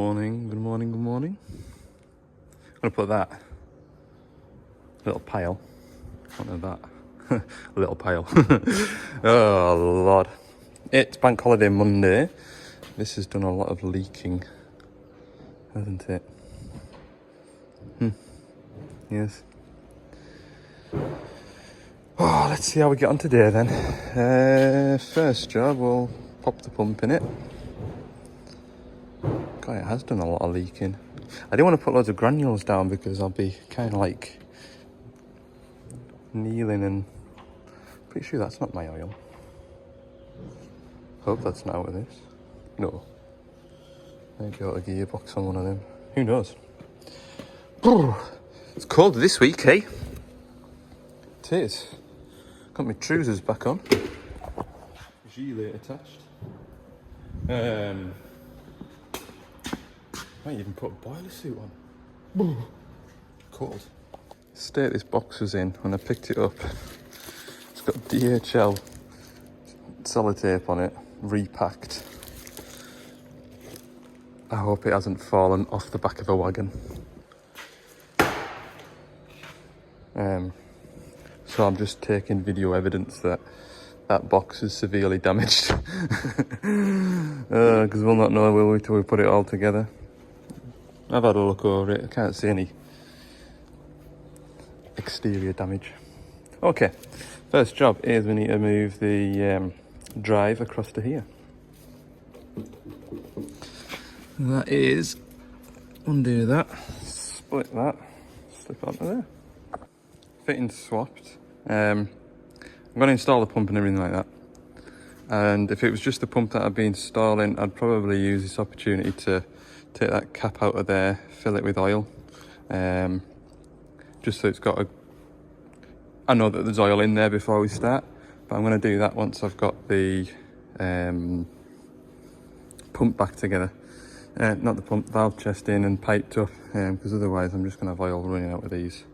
Morning, good morning, good morning. I'm gonna put that little pile onto that little pile. Oh Lord. It's bank holiday Monday. This has done a lot of leaking, hasn't it? Yes. Oh, let's see how we get on today then. First job, we'll pop the pump in it. God, it has done a lot of leaking. I didn't want to put loads of granules down because I'll be kind of like kneeling, and pretty sure that's not my oil. Hope that's not out of this. No. Maybe got a gearbox on one of them. Who knows? It's cold this week, eh? It is. Got my trousers back on. Gilet attached. Might even put a boiler suit on. Cold. The state this box was in when I picked it up. It's got DHL sellotape on it, repacked. I hope it hasn't fallen off the back of a wagon. So I'm just taking video evidence that that box is severely damaged. Because we'll not know, will we, till we put it all together. I've had a look over it, I can't see any exterior damage. Okay, first job is we need to move the drive across to here. And that is, undo that, split that, slip onto there. Fitting swapped. I'm going to install the pump and everything like that. And if it was just the pump that I'd be installing, I'd probably use this opportunity to take that cap out of there, fill it with oil. Just so it's got a... I know that there's oil in there before we start, but I'm going to do that once I've got the pump back together. Not the pump, valve chest in and piped up, because otherwise I'm just going to have oil running out of these.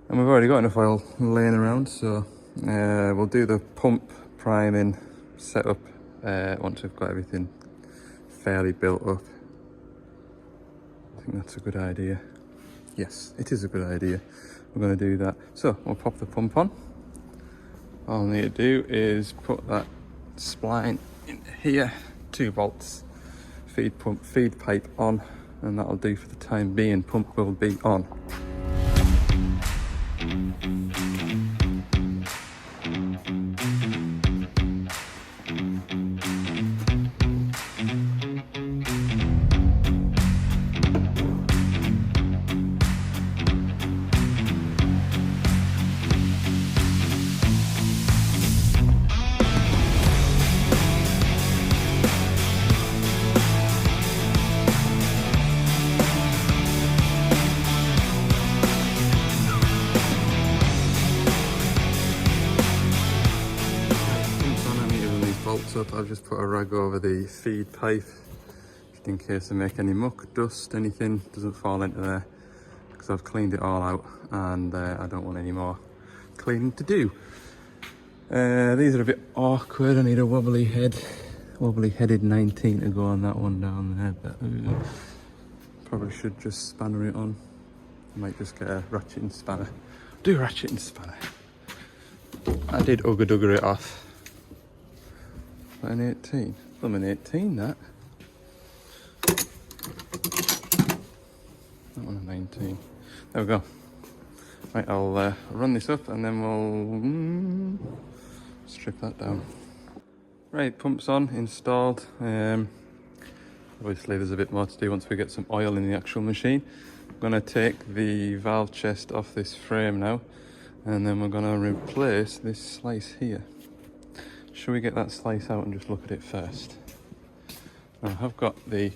And we've already got enough oil laying around, so we'll do the pump priming setup once we've got everything fairly built up. I think that's a good idea. Yes, it is a good idea. We're going to do that. So we'll pop the pump on. All I need to do is put that spline in here, 2 bolts, feed pump, feed pipe on, and that'll do for the time being. Pump will be on. Up, I've just put a rag over the feed pipe just in case I make any muck, dust, anything doesn't fall into there, because I've cleaned it all out and I don't want any more cleaning to do. These are a bit awkward. I need a wobbly headed 19 to go on that one down there, but probably should just spanner it on. Might just get a ratchet and spanner. Do ratchet and spanner. I did ugger it off. An 18. I'm an 18, that. That one a 19. There we go. Right, I'll run this up and then we'll strip that down. Right, pump's on, installed. Obviously there's a bit more to do once we get some oil in the actual machine. I'm going to take the valve chest off this frame now, and then we're going to replace this slice here. Should we get that slice out and just look at it first? Now, I've got the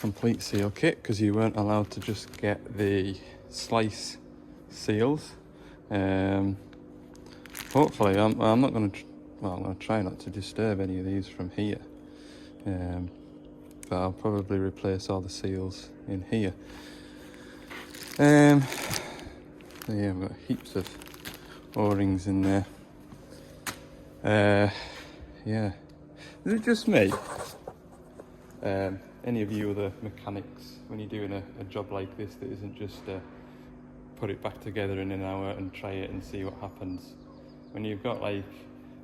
complete seal kit because you weren't allowed to just get the slice seals. Hopefully, I'm not going to. Well, I'm going to try not to disturb any of these from here. But I'll probably replace all the seals in here. Yeah, I've got heaps of O-rings in there. Yeah. Is it just me? any of you other mechanics, when you're doing a job like this that isn't just put it back together in an hour and try it and see what happens. When you've got like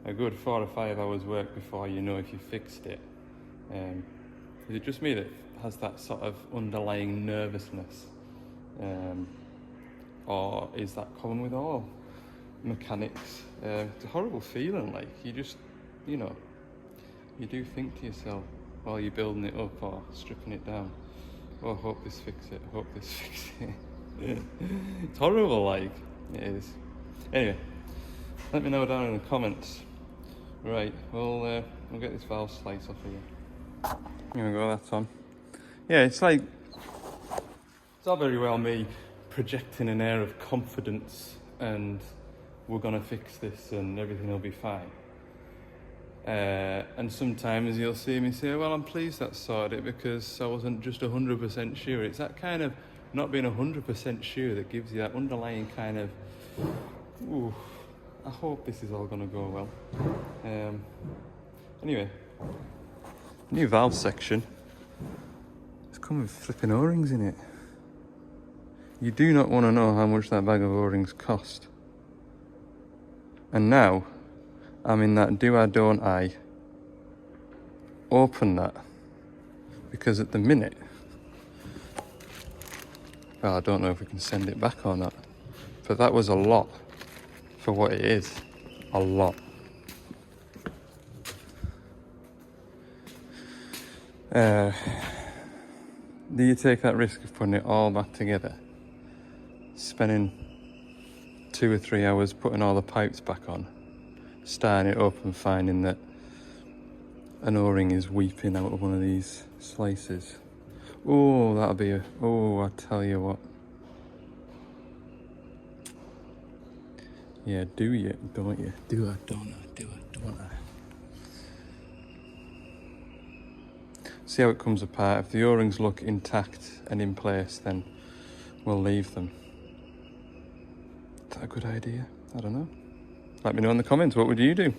a good 4 or 5 hours work before you know if you fixed it, is it just me that has that sort of underlying nervousness? Or is that common with all mechanics? It's a horrible feeling, like you just, you know, you do think to yourself while you're building it up or stripping it down, oh, hope this fix it, hope this fix it. It's horrible, like, it is. Anyway, let me know down in the comments. Right, we'll get this valve slice off here. Here we go, that's on. Yeah, it's like, it's all very well me projecting an air of confidence and we're gonna fix this and everything will be fine. And sometimes you'll see me say, well, I'm pleased that sorted it because I wasn't just 100% sure. It's that kind of not being 100% sure that gives you that underlying kind of, ooh, I hope this is all gonna go well. Anyway, new valve section. It's come with flipping O-rings in it. You do not want to know how much that bag of O-rings cost. And now, I'm in that do I don't I open that, because at the minute, well, I don't know if we can send it back or not, but that was a lot for what it is. A lot. Do you take that risk of putting it all back together, spending 2 or 3 hours putting all the pipes back on, starting it up and finding that an O-ring is weeping out of one of these slices? Oh, that'll be a, oh, I tell you what. Yeah, do you, don't you? Do I, don't I, do I, don't I? See how it comes apart. If the O-rings look intact and in place, then we'll leave them. Is that a good idea? I don't know. Let me know in the comments, what would you do?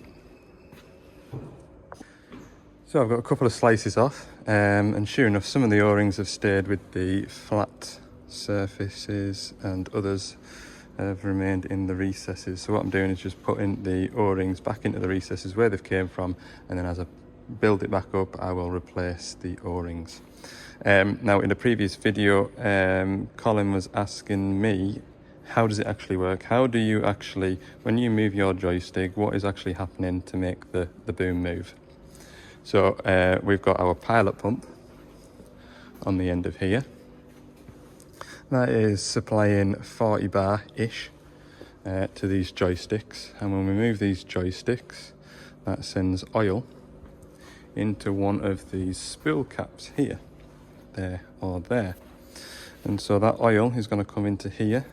So I've got a couple of slices off, and sure enough, some of the O-rings have stayed with the flat surfaces and others have remained in the recesses. So what I'm doing is just putting the O-rings back into the recesses where they've came from, and then as I build it back up, I will replace the O-rings. Now in the previous video, Colin was asking me, how does it actually work? How do you actually, when you move your joystick, what is actually happening to make the boom move? So we've got our pilot pump on the end of here. That is supplying 40 bar-ish to these joysticks. And when we move these joysticks, that sends oil into one of these spool caps here, there or there. And so that oil is going to come into here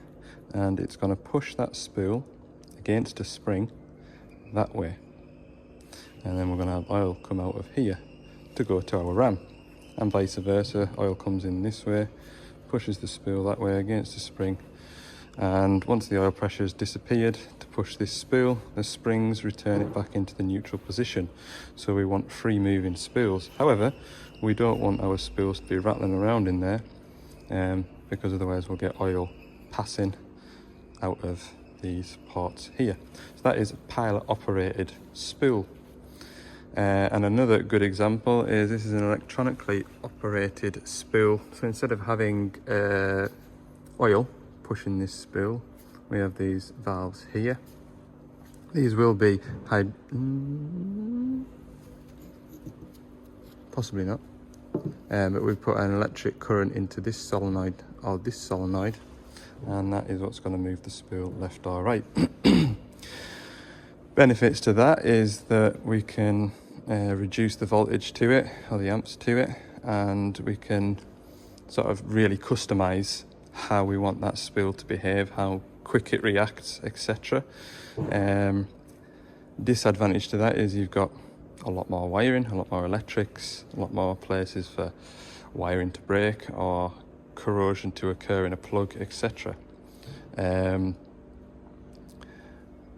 and it's going to push that spool against a spring that way. And then we're going to have oil come out of here to go to our ram. And vice versa, oil comes in this way, pushes the spool that way against the spring. And once the oil pressure has disappeared to push this spool, the springs return it back into the neutral position. So we want free moving spools. However, we don't want our spools to be rattling around in there, because otherwise we'll get oil passing out of these ports here. So that is a pilot operated spool. And another good example is this is an electronically operated spool. So instead of having oil pushing this spool, we have these valves here. These will be possibly not, but we've put an electric current into this solenoid or this solenoid, and that is what's going to move the spool left or right. Benefits to that is that we can reduce the voltage to it, or the amps to it, and we can sort of really customize how we want that spool to behave, how quick it reacts, etc. Disadvantage to that is you've got a lot more wiring, a lot more electrics, a lot more places for wiring to break or corrosion to occur in a plug, etc.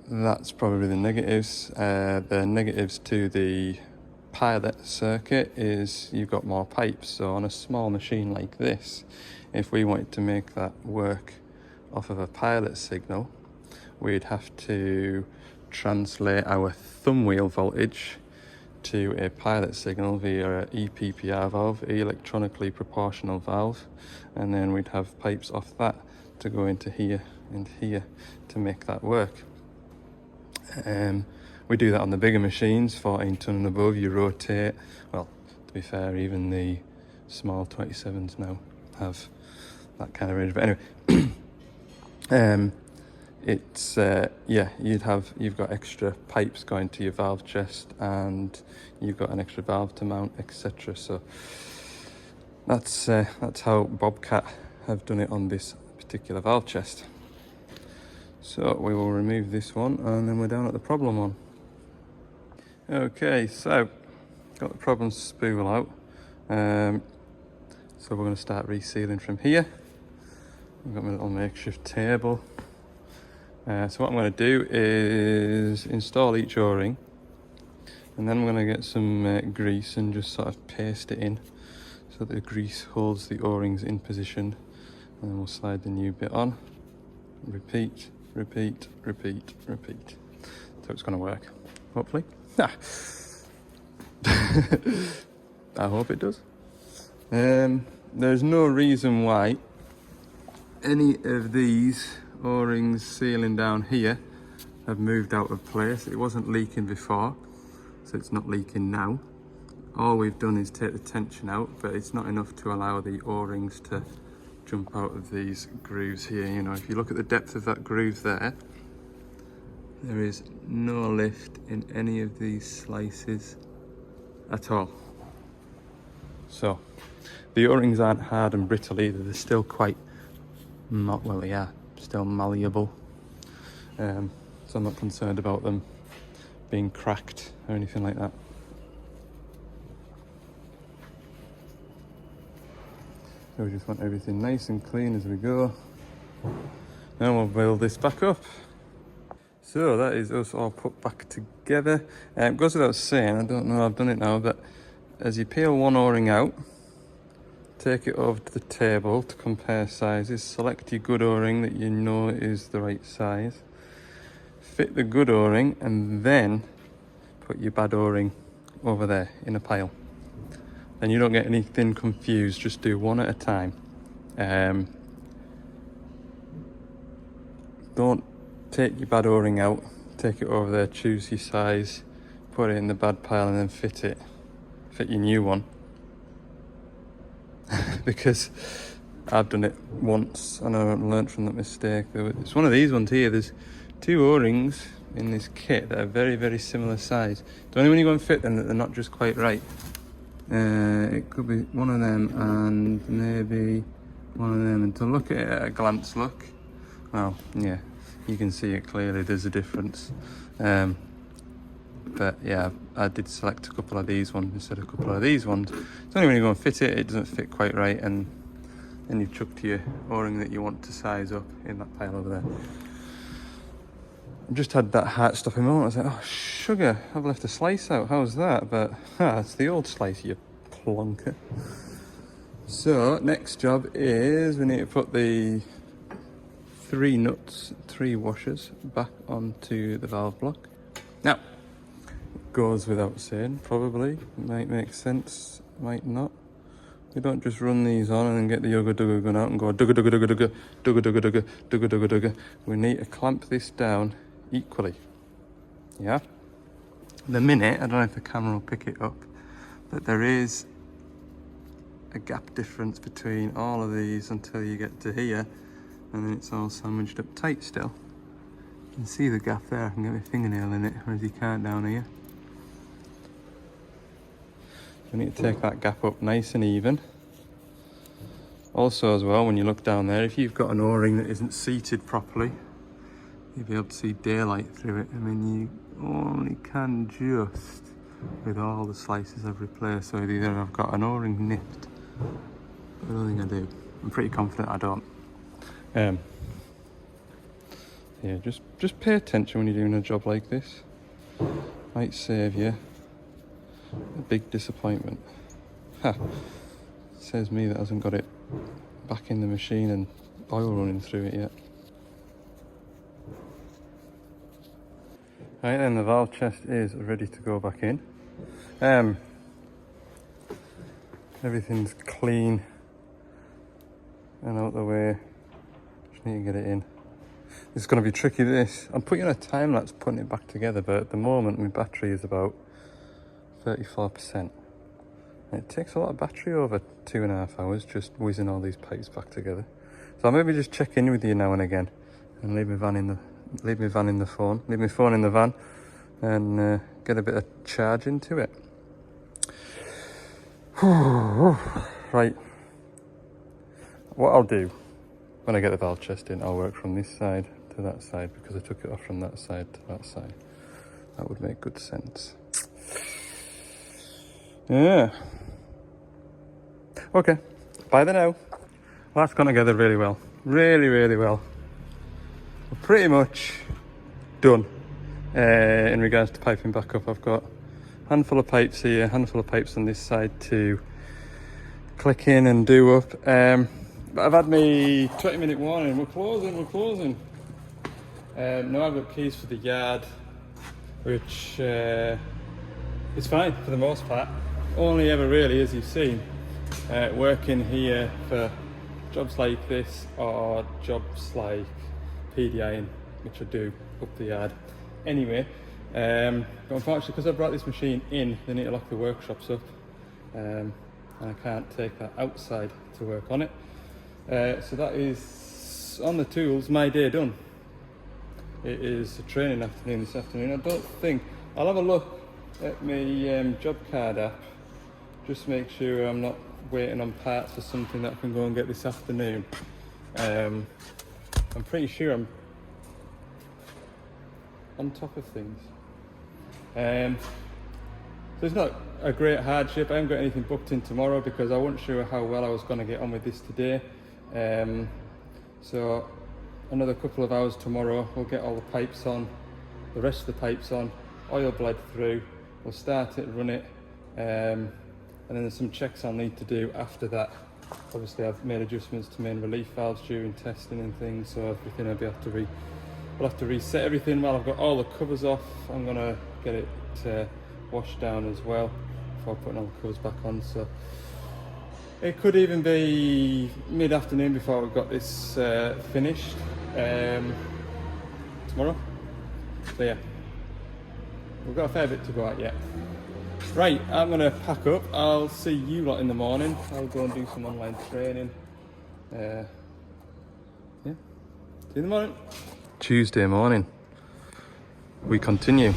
That's probably the negatives. The negatives to the pilot circuit is you've got more pipes. So on a small machine like this, if we wanted to make that work off of a pilot signal, we'd have to translate our thumb wheel voltage to a pilot signal via an EPPR valve, electronically proportional valve, and then we'd have pipes off that to go into here and here to make that work. We do that on the bigger machines, 14 ton and above. You rotate, well, to be fair, even the small 27s now have that kind of range. But anyway, it's yeah, you've got extra pipes going to your valve chest, and you've got an extra valve to mount, etc. So that's how Bobcat have done it on this particular valve chest. So we will remove this one, and then we're down at the problem one. Okay, so got the problem spool out. So we're going to start resealing from here. I've got my little makeshift table. So what I'm going to do is install each O-ring, and then I'm going to get some grease and just sort of paste it in so that the grease holds the O-rings in position, and then we'll slide the new bit on. Repeat, repeat, repeat, repeat. So it's going to work, hopefully. I hope it does. There's no reason why any of these O-rings sealing down here have moved out of place. It wasn't leaking before, so it's not leaking now. All we've done is take the tension out, but it's not enough to allow the O-rings to jump out of these grooves here. You know, if you look at the depth of that groove there, there is no lift in any of these slices at all. So the O-rings aren't hard and brittle either. They're still quite, well, they are still malleable. So I'm not concerned about them being cracked or anything like that. So we just want everything nice and clean as we go. Now we'll build this back up. So that is us all put back together. It goes without saying, I don't know, I've done it now, but as you peel one O-ring out, take it over to the table to compare sizes, select your good O-ring that you know is the right size, fit the good O-ring, and then put your bad O-ring over there in a pile. Then you don't get anything confused, just do one at a time. Don't take your bad O-ring out, take it over there, choose your size, put it in the bad pile, and then fit your new one. Because I've done it once and I learned from that mistake. It's one of these ones here. There's two O-rings in this kit that are very, very similar size. It's only when you go and fit them that they're not just quite right. It could be one of them and maybe one of them. And to look at it at a glance look, well, yeah, you can see it clearly, there's a difference. But yeah, I did select a couple of these ones instead of a couple of these ones. It's only when you go and fit it, it doesn't fit quite right, and then you've chucked your O-ring that you want to size up in that pile over there. I just had that heart-stopping moment. I was like, oh sugar, I've left a slice out, how's that? But it's the old slice, you plonker. So next job is we need to put the 3 washers back onto the valve block. Now, goes without saying, probably, might make sense, might not. We don't just run these on and then get the yoga dugga gun out and go dugga dugga dugga dugga dugga dugga dugga dugga dugga dugga. We need to clamp this down equally. Yeah? The minute, I don't know if the camera will pick it up, but there is a gap difference between all of these until you get to here, and then it's all sandwiched up tight still. You can see the gap there, I can get my fingernail in it, whereas you can't down here. We need to take that gap up nice and even. Also as well, when you look down there, if you've got an O-ring that isn't seated properly, you'll be able to see daylight through it. I mean, you only can just with all the slices I've replaced. So either I've got an O-ring nipped, but I don't think I do. I'm pretty confident I don't. Yeah, just pay attention when you're doing a job like this. Might save you A big disappointment. Ha! Says me that hasn't got it back in the machine and oil running through it yet. Right then, the valve chest is ready to go back in. Everything's clean and out the way. Just need to get it in. It's going to be tricky, this. I'm putting on a time lapse putting it back together, but at the moment my battery is about 34%. And it takes a lot of battery, over 2.5 hours, just whizzing all these pipes back together. So I'll maybe just check in with you now and again and leave my phone in the van and get a bit of charge into it. Right. What I'll do when I get the valve chest in, I'll work from this side to that side because I took it off from that side to that side. That would make good sense. Yeah. Okay. Bye then now. Well, that's gone together really well. Really, really well. We're pretty much done in regards to piping back up. I've got a handful of pipes here, a handful of pipes on this side to click in and do up. But I've had my 20-minute warning. We're closing. Now I've got keys for the yard, which is fine for the most part. Only ever really, as you've seen, working here for jobs like this or jobs like PDIing, which I do up the yard anyway. But unfortunately, because I brought this machine in, they need to lock the workshops up, and I can't take that outside to work on it. So that is on the tools, my day done. It is a training afternoon this afternoon. I don't think, I'll have a look at my job card app, just make sure I'm not waiting on parts for something that I can go and get this afternoon. I'm pretty sure I'm on top of things. So it's not a great hardship. I haven't got anything booked in tomorrow because I wasn't sure how well I was going to get on with this today. So another couple of hours tomorrow, we'll get all the pipes on, the rest of the pipes on, oil bled through, we'll start it, run it, and then there's some checks I'll need to do after that. Obviously I've made adjustments to main relief valves during testing and things, so everything we'll have to reset everything while I've got all the covers off. I'm going to get it washed down as well before putting all the covers back on, so it could even be mid-afternoon before we've got this finished tomorrow. So yeah, we've got a fair bit to go at yet. Right, I'm going to pack up. I'll see you lot in the morning. I'll go and do some online training. Yeah, see you in the morning. Tuesday morning, we continue.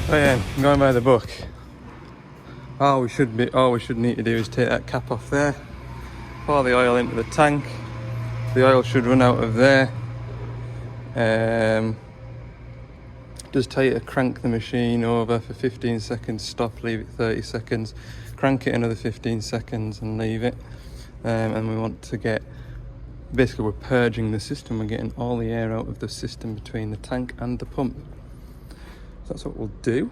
Oh yeah, I'm going by the book. All we should need to do is take that cap off there, pour the oil into the tank. The oil should run out of there. Just tell you to crank the machine over for 15 seconds, stop, leave it 30 seconds, crank it another 15 seconds and leave it. And we want to get, basically we're purging the system, we're getting all the air out of the system between the tank and the pump. So that's what we'll do.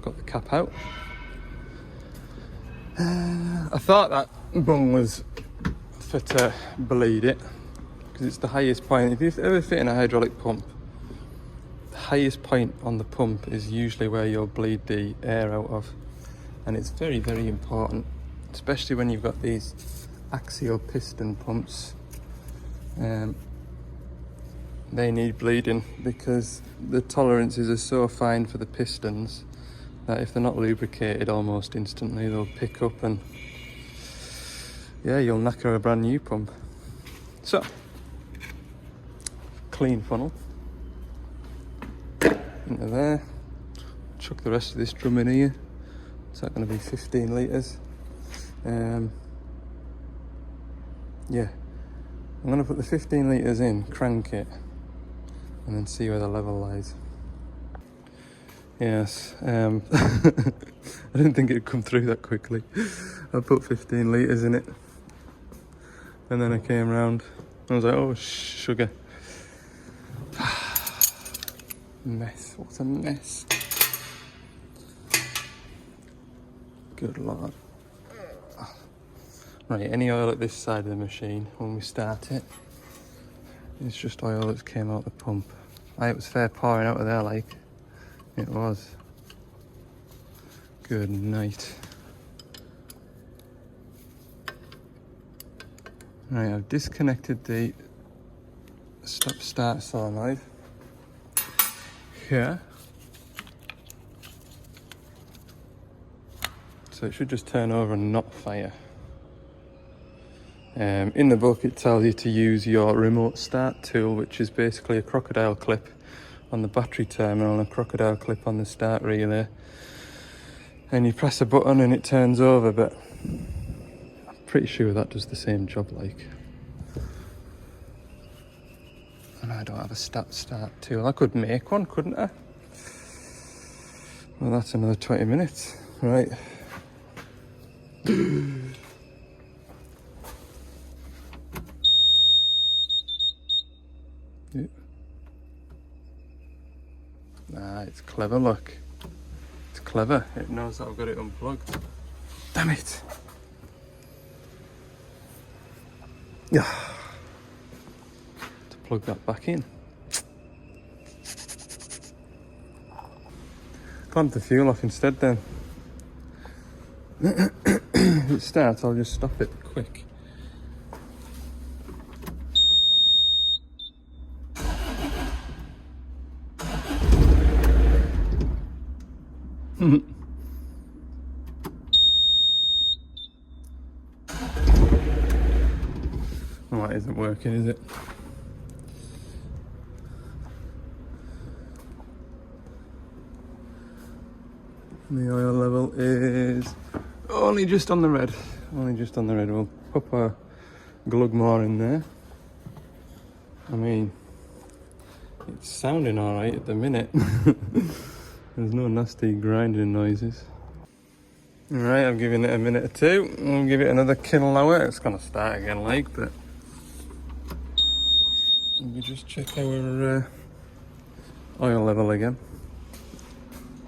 Got the cap out. I thought that bung was for to bleed it because it's the highest point. If you've ever fit in a hydraulic pump, the highest point on the pump is usually where you'll bleed the air out of, and it's very, very important, especially when you've got these axial piston pumps. They need bleeding because the tolerances are so fine for the pistons that if they're not lubricated almost instantly, they'll pick up and yeah, you'll knacker a brand new pump. So, clean funnel into there, chuck the rest of this drum in here. Is that going to be 15 litres? Yeah, I'm going to put the 15 litres in, crank it, and then see where the level lies. Yes, I didn't think it'd come through that quickly. I put 15 litres in it, and then I came round and I was like, oh, sugar. Mess, what a mess. Good lord. Right, any oil at this side of the machine when we start it, it's just oil that came out the pump. It was fair pouring out of there, like. It was. Good night. Right, I've disconnected the stop-start solenoid here. So it should just turn over and not fire. In the book it tells you to use your remote start tool, which is basically a crocodile clip on the battery terminal and a crocodile clip on the start relay. And you press a button and it turns over, but I'm pretty sure that does the same job, like. And I don't have a start tool. I could make one, couldn't I? Well, that's another 20 minutes, right? Yeah. Nah, it's clever, look. It's clever. It knows that I've got it unplugged. Damn it! Yeah. To plug that back in. Clamp the fuel off instead then. If it starts, I'll just stop it quick. Oh, that isn't working, is it? The oil level is only just on the red. Only just on the red. We'll pop a glug more in there. I mean, it's sounding alright at the minute. There's no nasty grinding noises. Alright, I'm giving it a minute or two. I'll give it another kill hour. It's gonna start again, like, but let me just check our oil level again.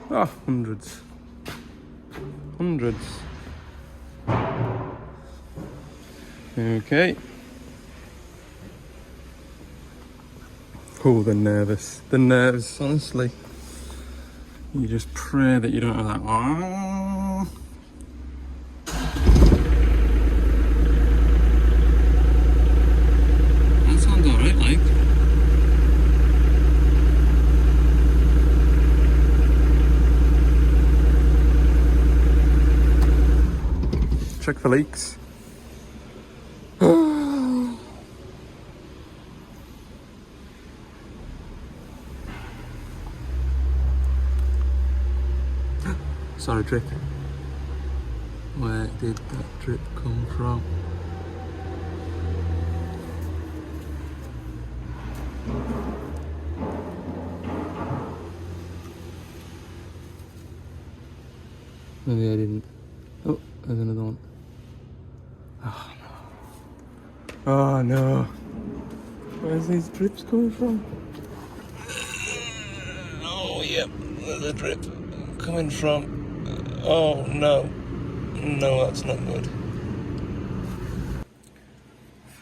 Oh, hundreds. Hundreds. Okay. Oh, the nervous. The nerves, honestly. You just pray that you don't have that. Oh. That sounds alright, like. Check for leaks. Sorry, drip. Where did that drip come from? Maybe I didn't. Oh, there's another one. Oh no. Oh no. Where's these drips coming from? Oh, yep, there's a drip coming from. Oh no. No, that's not good.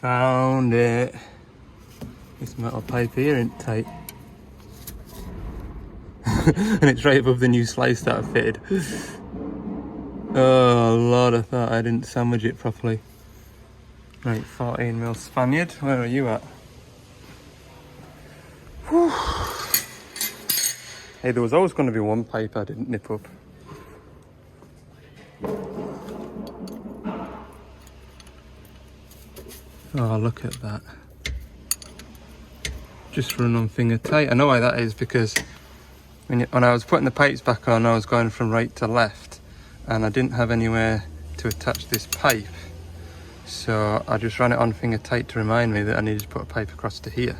Found it. This metal pipe here ain't tight. And it's right above the new slice that I fitted. Oh Lord, I thought I didn't sandwich it properly. Right, 14mm Spaniard, where are you at? Whew. Hey, there was always going to be one pipe I didn't nip up. Oh, look at that. Just run on finger tight. I know why that is, because when I was putting the pipes back on, I was going from right to left and I didn't have anywhere to attach this pipe. So I just ran it on finger tight to remind me that I needed to put a pipe across to here.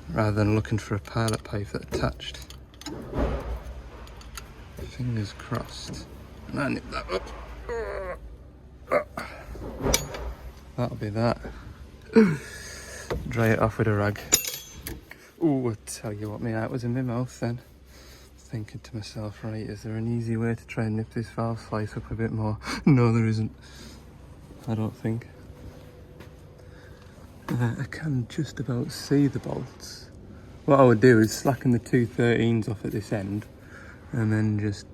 rather than looking for a pilot pipe that attached. Fingers crossed. And I nip that up. That'll be that. Dry it off with a rag. Ooh, I tell you what, my heart was in my mouth then. Thinking to myself, right, is there an easy way to try and nip this valve slice up a bit more? No, there isn't. I don't think. I can just about see the bolts. What I would do is slacken the two 13s off at this end and then just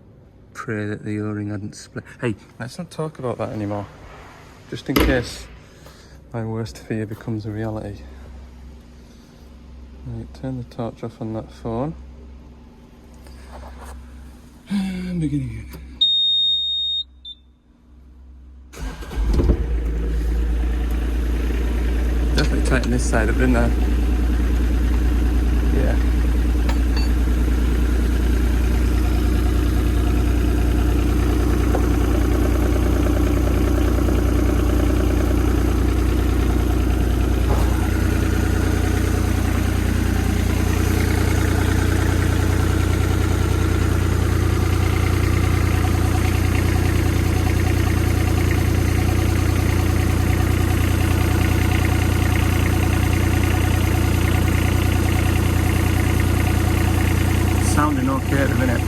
pray that the O-ring hadn't split. Hey, let's not talk about that anymore. Just in case my worst fear becomes a reality. Right, turn the torch off on that phone. And begin again. Definitely tighten this side up, didn't I? Yeah. Sounding okay at the minute.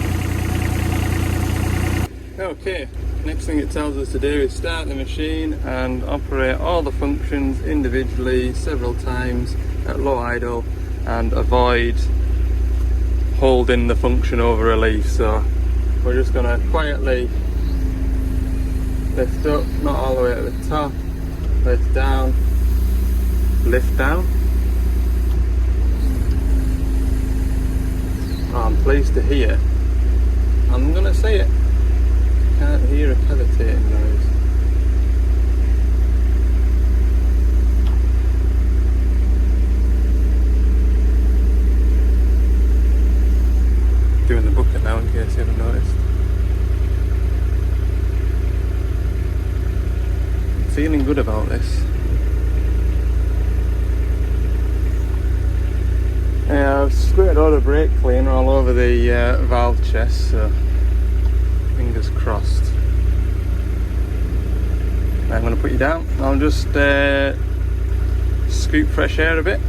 Okay, next thing it tells us to do is start the machine and operate all the functions individually several times at low idle and avoid holding the function over a leaf. So we're just going to quietly lift up, not all the way at the top, lift down, lift down. I'm pleased to hear, I'm gonna say it, can't hear a cavitating noise. Doing the bucket now in case you haven't noticed. I'm feeling good about this. Yeah, I've squirted all the brake cleaner all over the valve chest, so fingers crossed. I'm going to put you down. I'll just scoop fresh air a bit.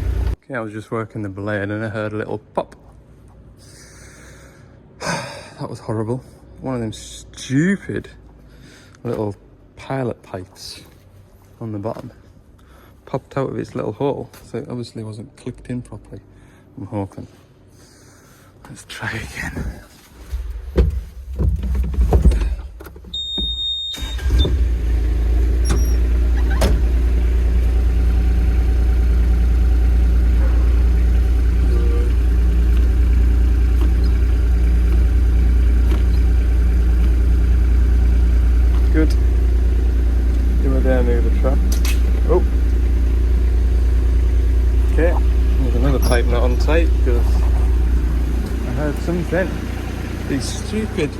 Okay, I was just working the blade and I heard a little pop. That was horrible. One of them stupid little pilot pipes on the bottom popped out of its little hole, so it obviously wasn't clipped in properly. I'm hoping. Let's try again. Good. Do a dare move the trap. Oh. Okay. There's another pipe not on tight because I heard something. These stupid.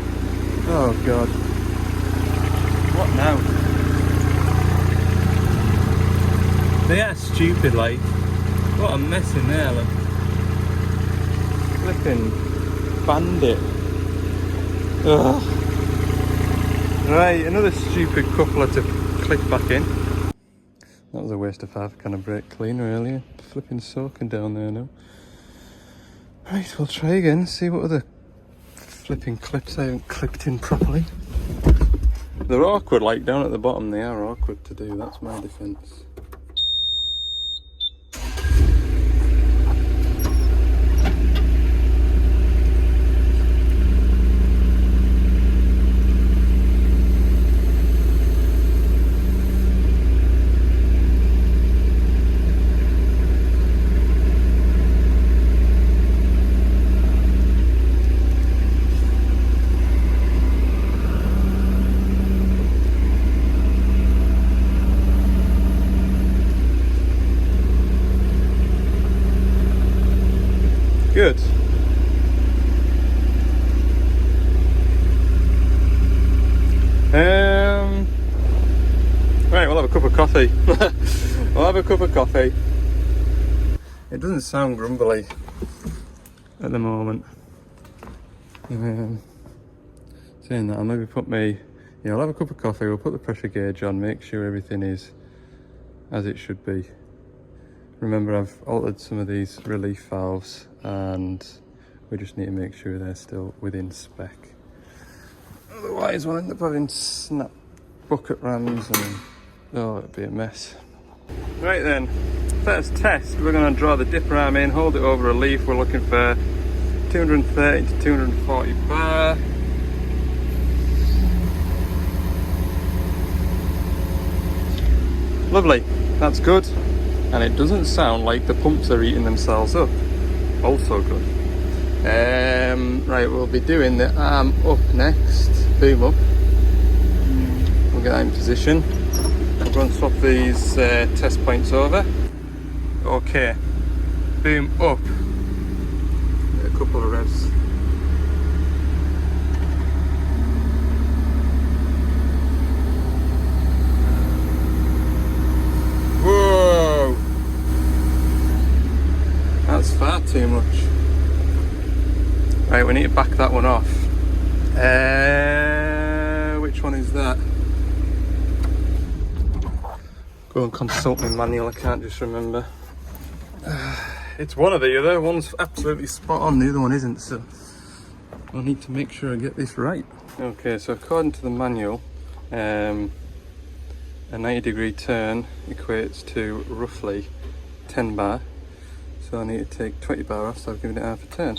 Oh god. What now? They are stupid, like. What a mess in there, like. Flipping bandit. Ugh. Right, another stupid coupler to click back in. That was a waste of half a can of brake cleaner earlier. Flipping soaking down there now. Right, we'll try again, see what other flipping clips I haven't clipped in properly. They're awkward, like down at the bottom, they are awkward to do, that's my defence. Good. Right, we'll have a cup of coffee. We'll have a cup of coffee. It doesn't sound grumbly at the moment. Saying that, I'll maybe put I'll have a cup of coffee, we'll put the pressure gauge on, make sure everything is as it should be. Remember, I've altered some of these relief valves and we just need to make sure they're still within spec. Otherwise we'll end up having snap bucket rams and it'll be a mess. Right then, first test, we're going to draw the dipper arm in, hold it over a leaf. We're looking for 230 to 240 bar. Lovely, that's good. And it doesn't sound like the pumps are eating themselves up. Also good. Right, we'll be doing the arm up next. Boom up. We'll get that in position. I'm going to swap these test points over. Okay. Boom up. A couple of revs. Whoa! That's far too much. Right, we need to back that one off. Which one is that? Go and consult my manual, I can't just remember. It's one or the other. One's absolutely spot on, the other one isn't, so I need to make sure I get this right. Okay, so according to the manual, a 90-degree turn equates to roughly 10 bar. So I need to take 20 bar off, so I've given it half a turn.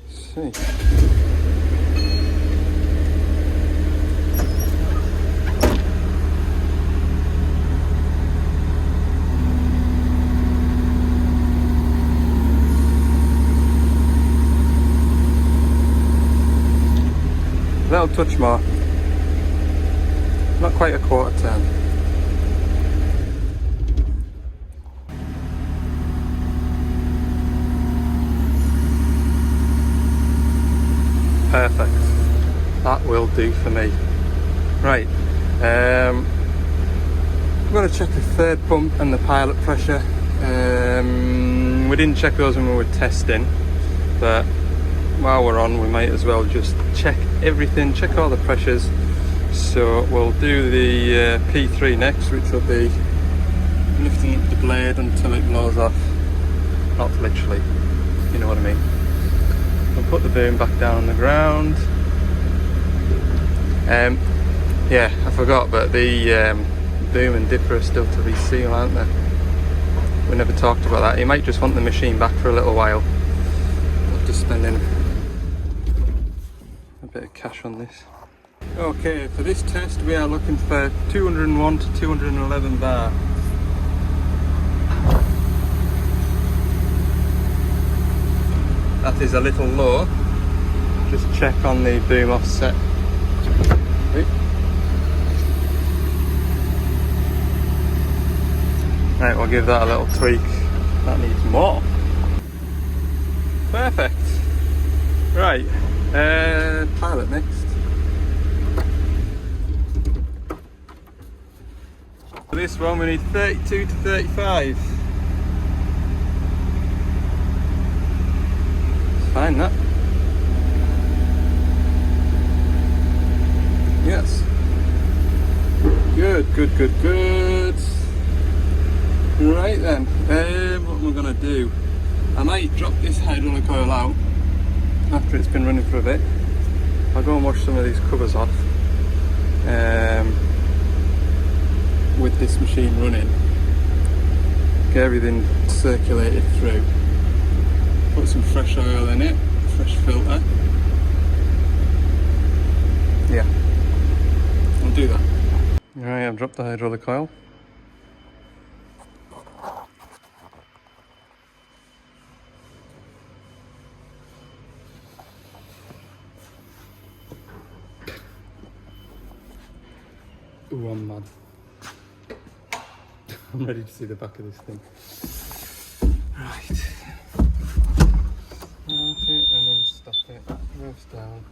Let's see. A little touch more. Not quite a quarter turn. Perfect. That will do for me. Right. I'm going to check the third pump and the pilot pressure. We didn't check those when we were testing, but while we're on, we might as well just check everything, check all the pressures. So we'll do the P3 next, which will be lifting up the blade until it blows off. Not literally, you know what I mean. We'll put the boom back down on the ground. Yeah, I forgot, but the boom and dipper are still to reseal, aren't they? We never talked about that. You might just want the machine back for a little while. After spending a bit of cash on this. Okay, for this test we are looking for 201 to 211 bar. That is a little low. Just check on the boom offset. Right, we'll give that a little tweak. That needs more. Perfect. Right, pilot next. For this one we need 32 to 35. It's fine, that. Yes. Good, good, good, good. Right then, what we're going to do, I might drop this hydraulic oil out after it's been running for a bit. I'll go and wash some of these covers off with this machine running, get everything circulated through, put some fresh oil in it, fresh filter. Yeah, I'll do that. Alright, I've dropped the hydraulic oil. Ooh, I'm mad. I'm ready to see the back of this thing. Right. Mount it and then stop it. Revs down.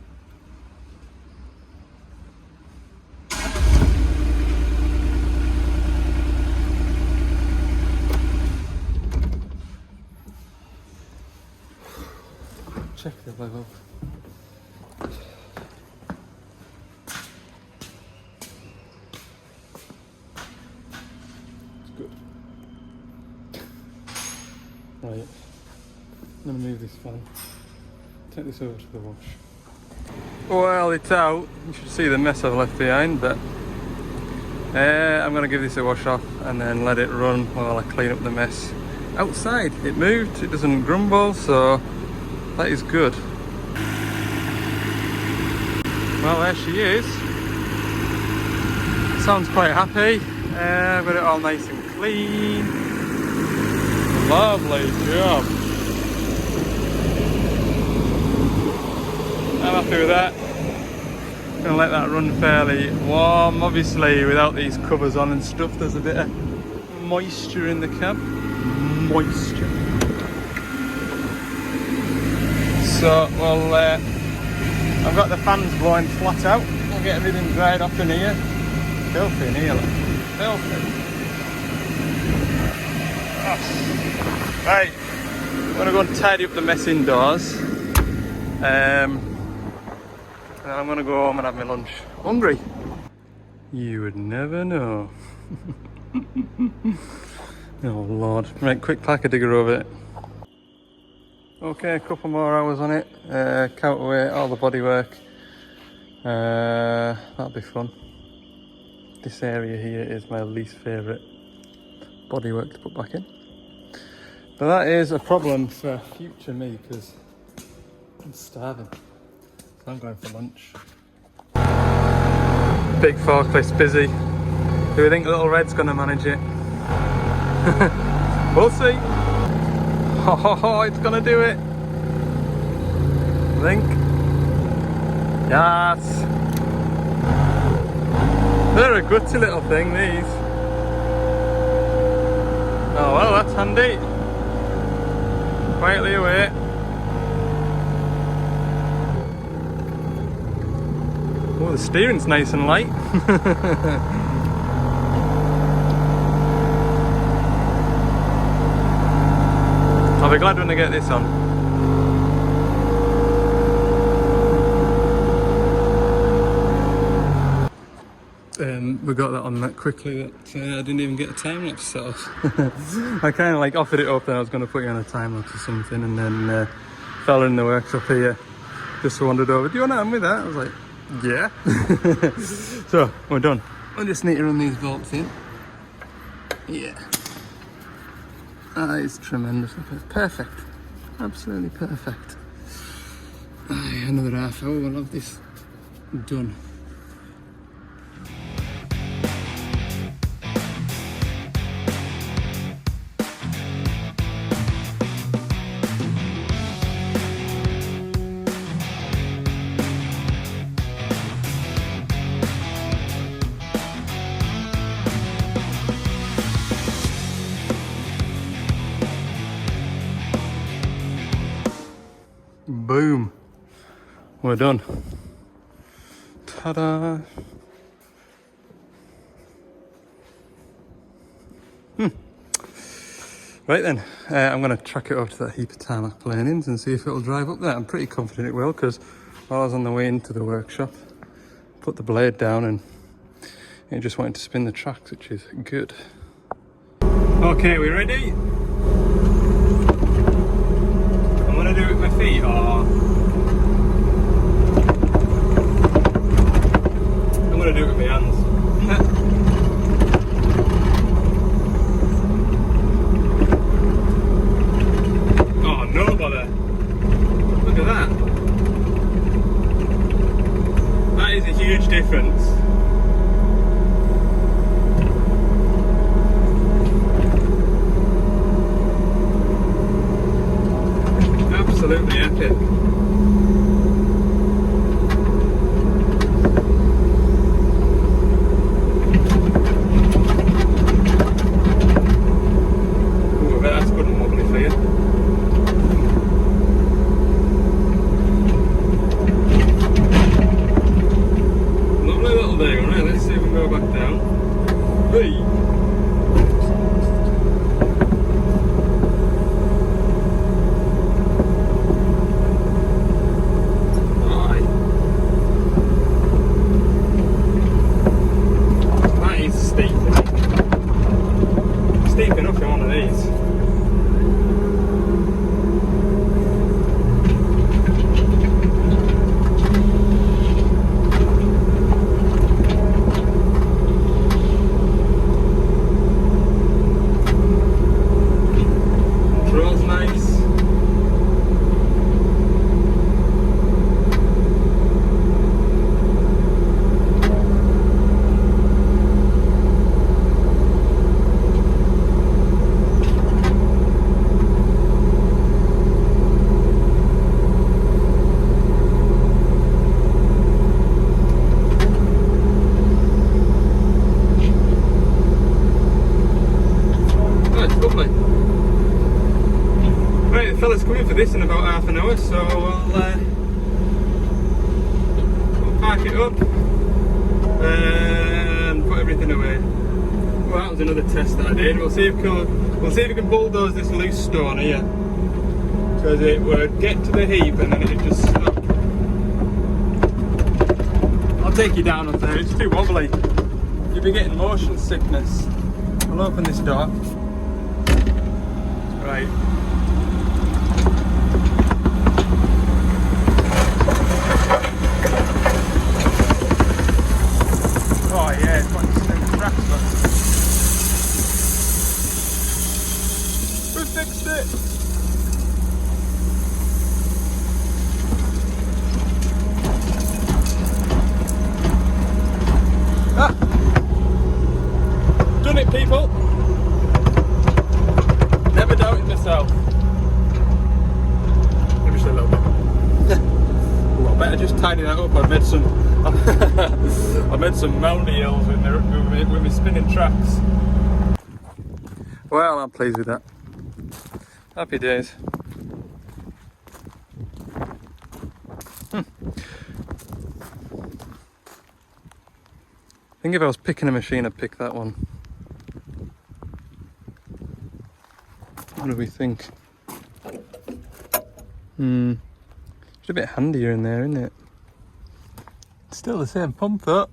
check the level. It's good. Right, I'm going to move this fan. Take this over to the wash. Well, it's out. You should see the mess I've left behind, but I'm going to give this a wash off and then let it run while I clean up the mess. Outside, it moved, it doesn't grumble, so that is good. Well, there she is. Sounds quite happy. I've got it all nice and clean. Lovely job. I'm happy with that. I'm gonna let that run fairly warm. Obviously, without these covers on and stuff, there's a bit of moisture in the cab. Moisture. So, well, I've got the fans blowing flat out. I'll get everything dried off in here. Filthy in here, look. Filthy. Right, I'm gonna go and tidy up the mess indoors. And then I'm gonna go home and have my lunch. Hungry? You would never know. Oh Lord. Right, quick packer digger over it. Okay, a couple more hours on it. Count away all the bodywork. That'll be fun. This area here is my least favourite bodywork to put back in. But that is a problem for future me because I'm starving. So I'm going for lunch. Big forklift's busy. Do we think Little Red's gonna manage it? We'll see. Oh, it's gonna do it. I think. Yes. They're a gutsy little thing, these. Oh well, that's handy. Quietly away. Oh, the steering's nice and light. I'll be glad when I get this on. We got that on that quickly that I didn't even get a time lapse set off. I kind of like offered it up and I was going to put you on a time lapse or something, and then fella in the workshop here just wandered over. Do you want to help me with that? I was like, yeah. So we're done. I just need to run these bolts in. Yeah. That is tremendous. Perfect. Absolutely perfect. Another half hour, we'll have this done. Boom. We're done. Ta-da. Right then, I'm going to track it over to that heap of tarmac planings and see if it'll drive up there. I'm pretty confident it will, because while I was on the way into the workshop, put the blade down and it just wanted to spin the tracks, which is good. Okay, we ready? I'm going to do it with my feet, or I'm going to do it with my hands. Oh, no bother. Look at that. That is a huge difference. Absolutely epic. Ooh, I bet that's good and wobbly for you. Lovely little day, right? Let's see if we can go back down. Hey! nice. Right, the fella's coming for this in about half an hour, so we'll park it up and put everything away. Well, that was another test that I did. We'll see if we can bulldoze this loose stone here, because it would get to the heap and then it'd just stop. I'll take you down up there. It's too wobbly. You'll be getting motion sickness. I'll open this door. Right. Oh yeah, it's got some cracks, but we fixed it. Ah, done it, people. Never doubted myself. Maybe just a little bit. Ooh, I better just tidy that up. I made some moundy hills with my spinning tracks. Well, I'm pleased with that. Happy days. I think if I was picking a machine, I'd pick that one. What do we think? It's a bit handier in there, isn't it? It's still the same pump though.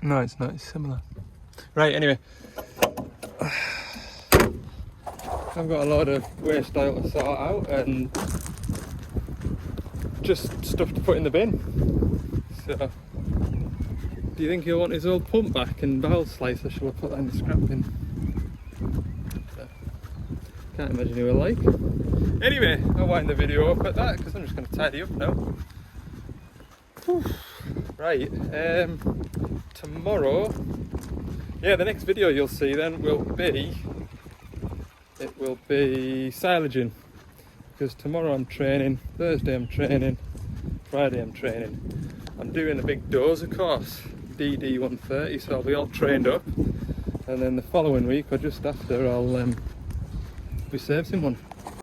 No, it's not, it's similar. Right, anyway. I've got a lot of waste oil to sort out and just stuff to put in the bin. So, do you think he'll want his old pump back and valve slicer? Shall I put that in the scrap bin? Can't imagine he will like. Anyway, I'll wind the video up at that because I'm just going to tidy up now. Whew. Right, tomorrow, yeah, the next video you'll see then will be silaging, because tomorrow I'm training, Thursday I'm training, Friday I'm training. I'm doing a big dozer course, DD 130, so I'll be all trained up, and then the following week or just after I'll be servicing one.